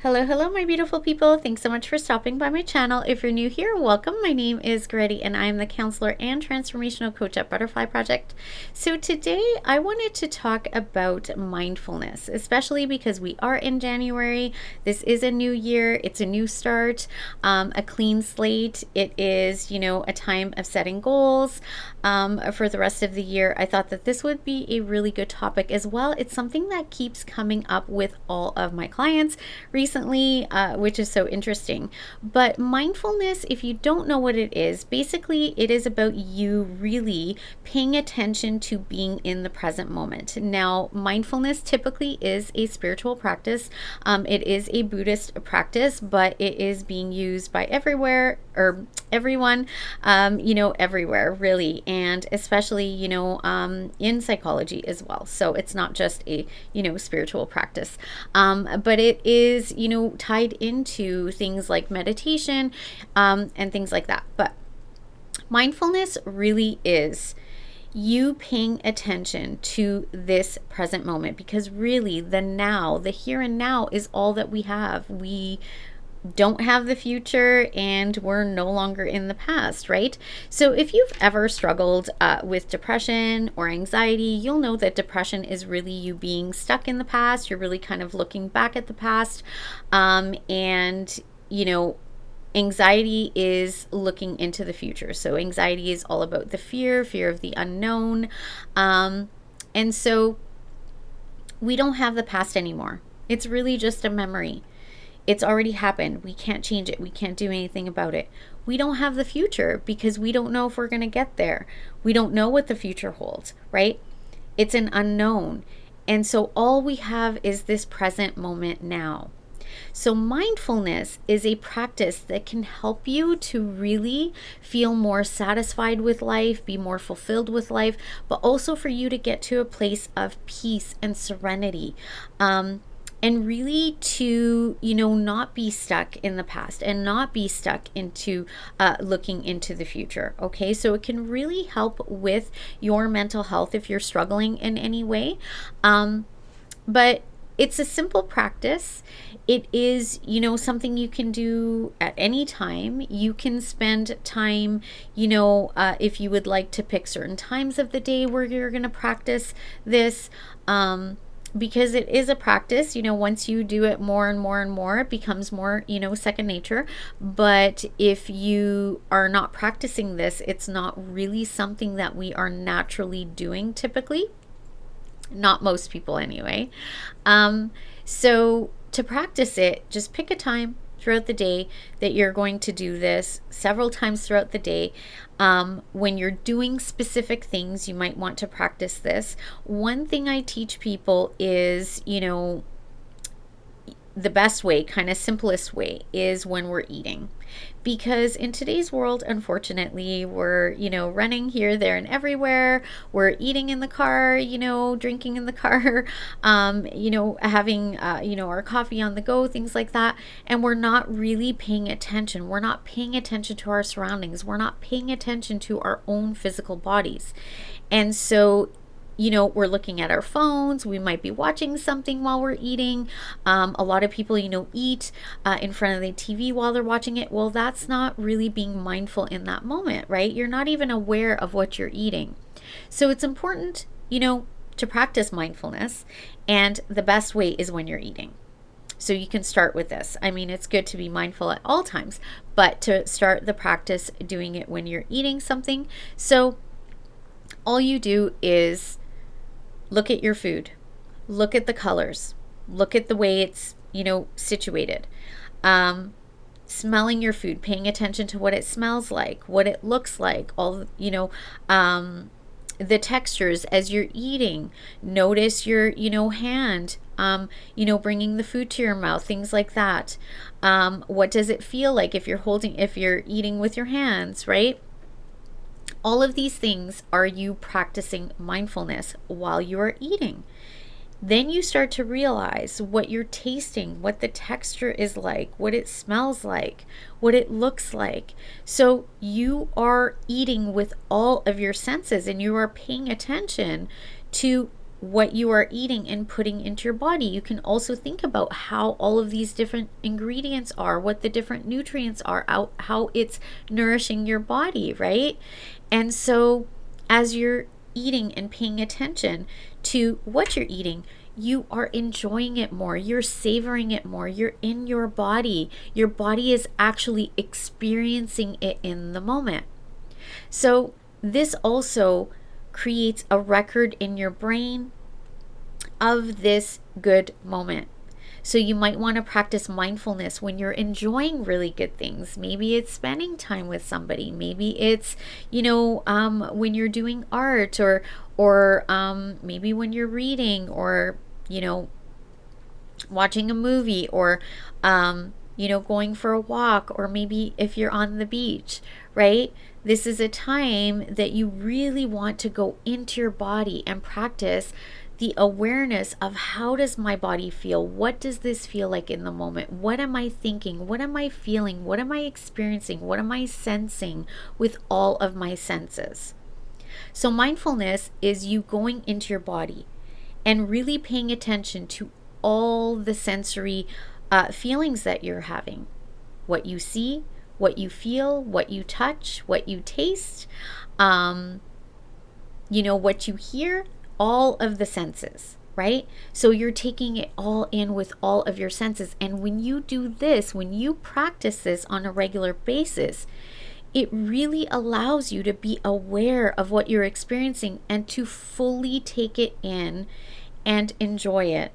Hello, hello, my beautiful people. Thanks so much for stopping by my channel. If you're new here, welcome. My name is Goretti and I am the counselor and transformational coach at Butterfly Project. So today I wanted to talk about mindfulness, especially because we are in January. This is a new year. It's a new start, a clean slate. It is, a time of setting goals for the rest of the year. I thought that this would be a really good topic as well. It's something that keeps coming up with all of my clients recently, which is so interesting. But mindfulness, if you don't know what it is, basically it is about you really paying attention to being in the present moment. Now, mindfulness typically is a spiritual practice. It is a Buddhist practice, but it is being used by everywhere or everyone, everywhere really, and especially, in psychology as well. So it's not just a, spiritual practice, but it is, tied into things like meditation, and things like that. But mindfulness really is you paying attention to this present moment, because really the now, the here and now is all that we have. We don't have the future and we're no longer in the past, right? So if you've ever struggled with depression or anxiety, you'll know that depression is really you being stuck in the past. You're really kind of looking back at the past. Anxiety is looking into the future. So anxiety is all about the fear of the unknown. And so we don't have the past anymore. It's really just a memory. It's already happened. We can't change it. We can't do anything about it. We don't have the future because we don't know if we're going to get there. We don't know what the future holds, right? It's an unknown. And so all we have is this present moment now. So mindfulness is a practice that can help you to really feel more satisfied with life, be more fulfilled with life, but also for you to get to a place of peace and serenity. And really to, not be stuck in the past and not be stuck into looking into the future. Okay, so it can really help with your mental health if you're struggling in any way. But it's a simple practice. It is, something you can do at any time. You can spend time, if you would like to pick certain times of the day where you're going to practice this. Because it is a practice, once you do it more and more and more, it becomes more, second nature. But if you are not practicing this, it's not really something that we are naturally doing typically. Not most people anyway. So to practice it, just pick a time throughout the day that you're going to do this several times throughout the day. When you're doing specific things, you might want to practice this. One thing I teach people is, the best way, kind of simplest way, is when we're eating. Because in today's world, unfortunately, we're, running here, there, and everywhere. We're eating in the car, drinking in the car, having, our coffee on the go, things like that. And we're not really paying attention. We're not paying attention to our surroundings. We're not paying attention to our own physical bodies. And so we're looking at our phones. We might be watching something while we're eating. A lot of people, eat in front of the TV while they're watching it. Well, that's not really being mindful in that moment, right? You're not even aware of what you're eating. So it's important, to practice mindfulness. And the best way is when you're eating. So you can start with this. I mean, it's good to be mindful at all times, but to start the practice doing it when you're eating something. So all you do is look at your food, look at the colors, look at the way it's, situated. Smelling your food, paying attention to what it smells like, what it looks like, all, the textures as you're eating. Notice your, hand, bringing the food to your mouth, things like that. What does it feel like if you're eating with your hands, right? All of these things are you practicing mindfulness while you are eating. Then you start to realize what you're tasting, what the texture is like, what it smells like, what it looks like. So you are eating with all of your senses and you are paying attention to what you are eating and putting into your body. You can also think about how all of these different ingredients are, what the different nutrients are, how it's nourishing your body, right? And so as you're eating and paying attention to what you're eating, you are enjoying it more. You're savoring it more. You're in your body. Your body is actually experiencing it in the moment. So this also creates a record in your brain of this good moment. So you might want to practice mindfulness when you're enjoying really good things. Maybe it's spending time with somebody. Maybe it's, when you're doing art, or maybe when you're reading, or, watching a movie, or, going for a walk, or maybe if you're on the beach, right? This is a time that you really want to go into your body and practice the awareness of, how does my body feel? What does this feel like in the moment? What am I thinking? What am I feeling? What am I experiencing? What am I sensing with all of my senses? So mindfulness is you going into your body and really paying attention to all the sensory feelings that you're having. What you see, what you feel, what you touch, what you taste, what you hear, all of the senses, right? So you're taking it all in with all of your senses. And when you do this, when you practice this on a regular basis, it really allows you to be aware of what you're experiencing and to fully take it in and enjoy it.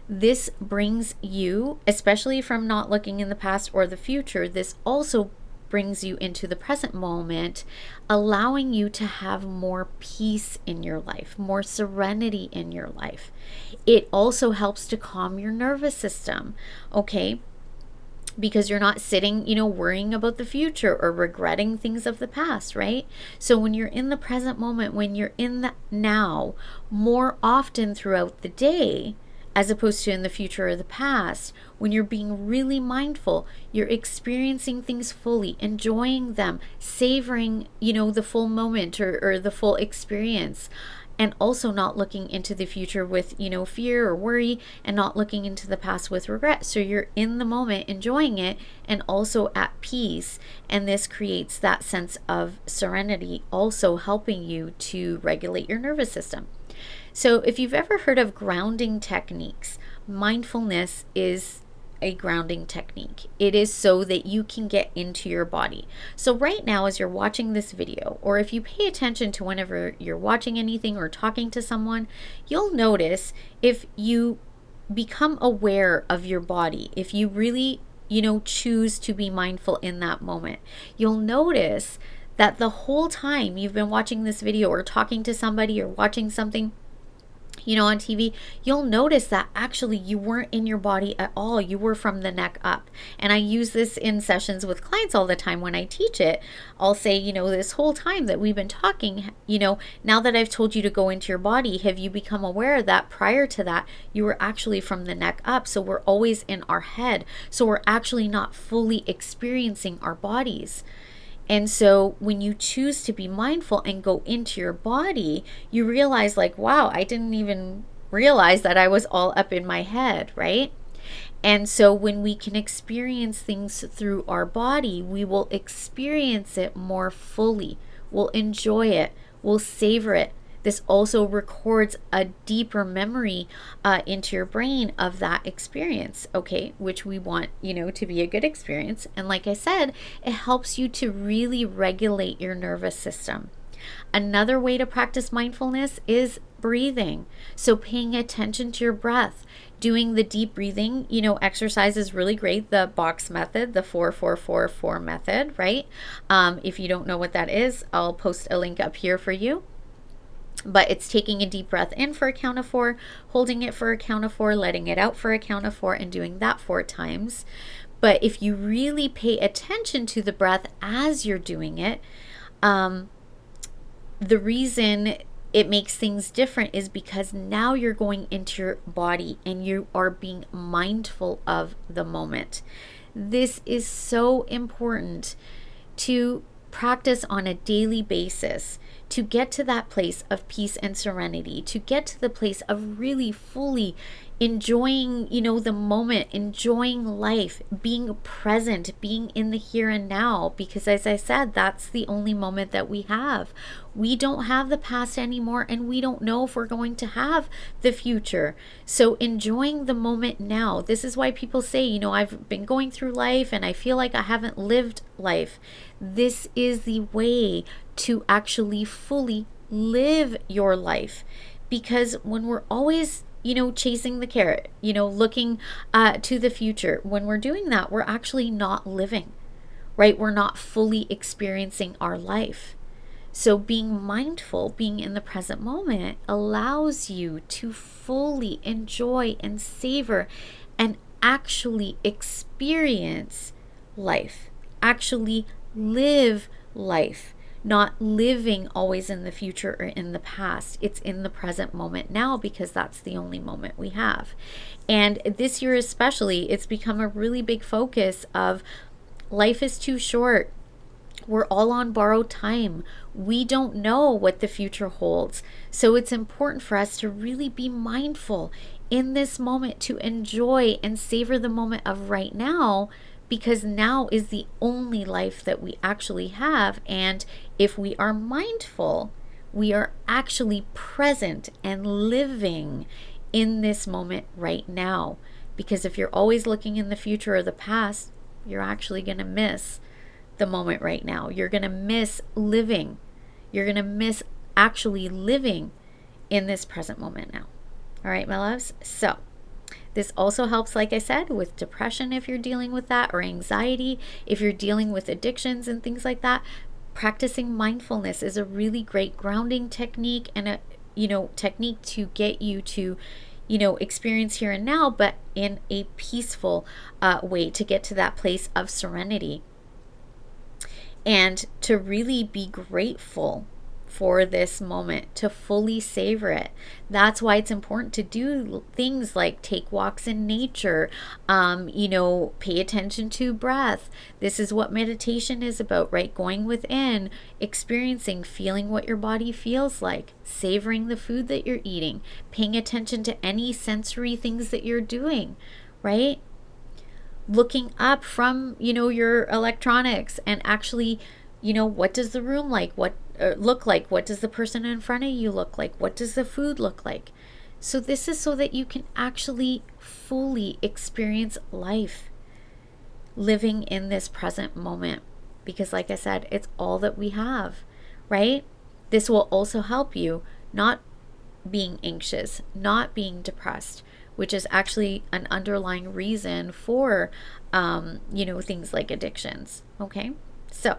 This brings you, especially from not looking in the past or the future, this also brings you into the present moment, allowing you to have more peace in your life, more serenity in your life. It also helps to calm your nervous system, okay? Because you're not sitting, worrying about the future or regretting things of the past, right? So when you're in the present moment, when you're in the now, more often throughout the day, as opposed to in the future or the past, when you're being really mindful, you're experiencing things fully, enjoying them, savoring, the full moment or the full experience, and also not looking into the future with, fear or worry, and not looking into the past with regret. So you're in the moment, enjoying it, and also at peace. And this creates that sense of serenity, also helping you to regulate your nervous system. So if you've ever heard of grounding techniques, mindfulness is a grounding technique. It is so that you can get into your body. So right now, as you're watching this video, or if you pay attention to whenever you're watching anything or talking to someone, you'll notice if you become aware of your body, if you really, choose to be mindful in that moment, you'll notice that the whole time you've been watching this video or talking to somebody or watching something, on TV, you'll notice that actually you weren't in your body at all. You were from the neck up. And I use this in sessions with clients all the time when I teach it. I'll say, this whole time that we've been talking, now that I've told you to go into your body, have you become aware that prior to that, you were actually from the neck up? So we're always in our head. So we're actually not fully experiencing our bodies. And so when you choose to be mindful and go into your body, you realize wow, I didn't even realize that I was all up in my head, right? And so when we can experience things through our body, we will experience it more fully. We'll enjoy it. We'll savor it. This also records a deeper memory into your brain of that experience, okay, which we want, to be a good experience. And like I said, it helps you to really regulate your nervous system. Another way to practice mindfulness is breathing. So paying attention to your breath, doing the deep breathing, exercise is really great. The box method, the 4-4-4-4 method, right? If you don't know what that is, I'll post a link up here for you. But it's taking a deep breath in for a count of 4, holding it for a count of 4, letting it out for a count of 4, and doing that 4 times. But if you really pay attention to the breath as you're doing it, the reason it makes things different is because now you're going into your body and you are being mindful of the moment. This is so important to practice on a daily basis, to get to that place of peace and serenity, to get to the place of really fully enjoying, the moment, enjoying life, being present, being in the here and now. Because as I said, that's the only moment that we have. We don't have the past anymore, and we don't know if we're going to have the future. So enjoying the moment now. This is why people say, I've been going through life and I feel like I haven't lived life. This is the way to actually fully live your life. Because when we're always chasing the carrot, looking to the future, when we're doing that, we're actually not living, right? We're not fully experiencing our life. So being mindful, being in the present moment, allows you to fully enjoy and savor and actually experience life, actually live life. Not living always in the future or in the past. It's in the present moment now, because that's the only moment we have. And this year especially, it's become a really big focus of life is too short. We're all on borrowed time. We don't know what the future holds. So it's important for us to really be mindful in this moment, to enjoy and savor the moment of right now, because now is the only life that we actually have. And if we are mindful, we are actually present and living in this moment right now. Because if you're always looking in the future or the past, you're actually going to miss the moment right now. You're going to miss living. You're going to miss actually living in this present moment now. All right, my loves. So this also helps, like I said, with depression if you're dealing with that, or anxiety if you're dealing with addictions and things like that. Practicing mindfulness is a really great grounding technique, and a technique to get you to experience here and now, but in a peaceful way, to get to that place of serenity and to really be grateful for this moment, to fully savor it. That's why it's important to do things like take walks in nature, pay attention to breath. This is what meditation is about, right? Going within, experiencing, feeling what your body feels like, savoring the food that you're eating, paying attention to any sensory things that you're doing, right? Looking up from, your electronics, and actually, what does the room look like? What does the person in front of you look like? What does the food look like? So this is so that you can actually fully experience life, living in this present moment. Because like I said, it's all that we have, right? This will also help you not being anxious, not being depressed, which is actually an underlying reason for, things like addictions. Okay. So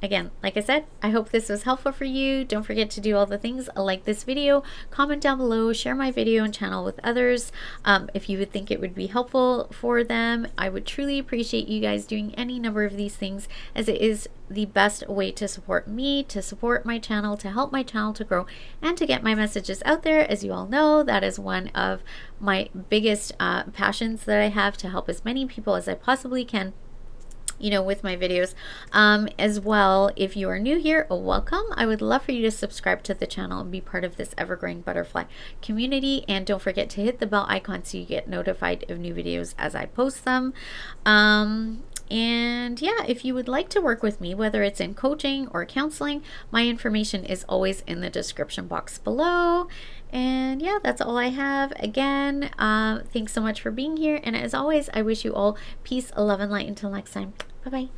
again, like I said, I hope this was helpful for you. Don't forget to do all the things, like this video, comment down below, share my video and channel with others. If you would think it would be helpful for them, I would truly appreciate you guys doing any number of these things, as it is the best way to support me, to support my channel, to help my channel to grow, and to get my messages out there. As you all know, that is one of my biggest passions that I have, to help as many people as I possibly can, with my videos. As well, if you are new here, welcome. I would love for you to subscribe to the channel and be part of this ever-growing butterfly community. And don't forget to hit the bell icon so you get notified of new videos as I post them. And yeah, if you would like to work with me, whether it's in coaching or counseling, my information is always in the description box below. And yeah, that's all I have. Again, thanks so much for being here. And as always, I wish you all peace, love, and light. Until next time. Bye-bye.